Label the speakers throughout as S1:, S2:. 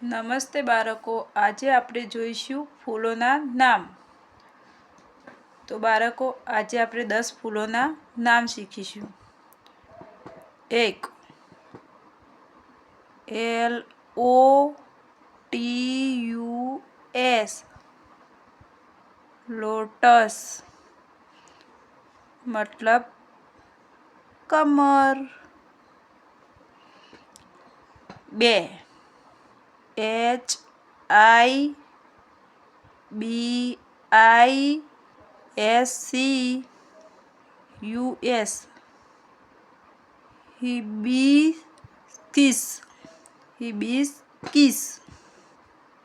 S1: નમસ્તે બાળકો, આજે આપણે જોઈશું ફૂલોના નામ. તો બાળકો, આજે આપણે 10 ફૂલોના નામ શીખીશું. 1. LOTUS લોટસ મતલબ કમર. 2. HIBISCUS હિબિસ્કિસ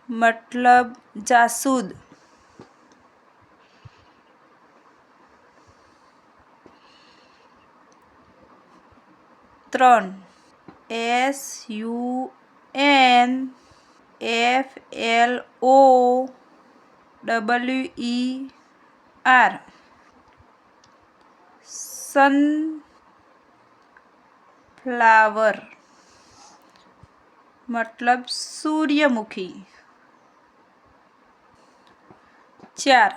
S1: મતલબ જાસૂદ. 3. SUNFLOWER સનફ્લાવર મતલબ સૂર્યમુખી. 4.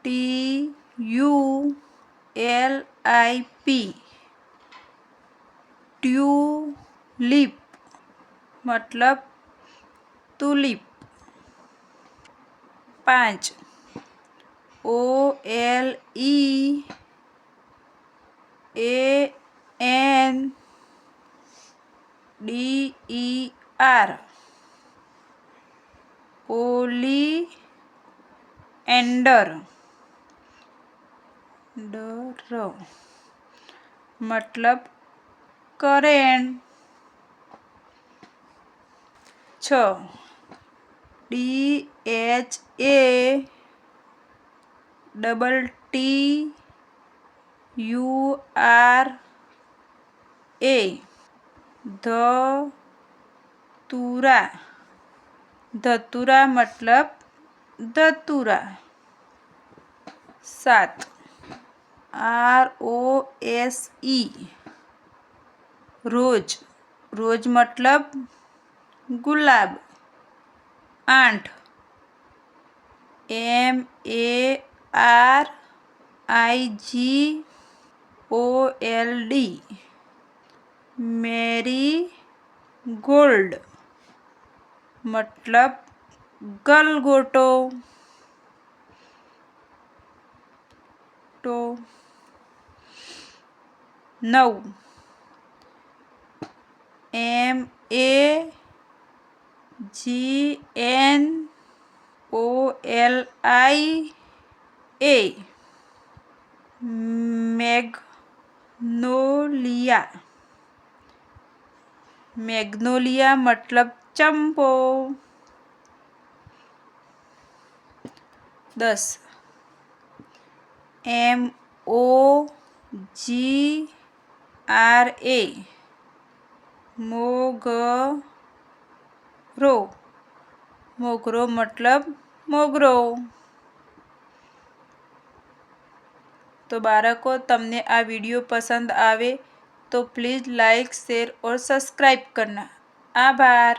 S1: TULIP ટ્યુલિપ મતલબ તુલિપ. 5. OLEANDER ઓલિએન્ડર મતલબ કરેણ. 6. DHATTURA ધતુરા મતલબ ધતુરા. 7. ROSE રોજ મતલબ ગુલાબ. 8. MARIGOLD મેરીગોલ્ડ મતલબ ગલગોટો. 9. MEGNOLIA મેગ્નોલિયા મતલબ ચંપો. 10. MOGRA મોગરો મતલબ મોગરો. તો બાળકો, તમને આ વિડીયો પસંદ આવે તો પ્લીઝ લાइक शेयर और सब्सक्राइब करना. आभार.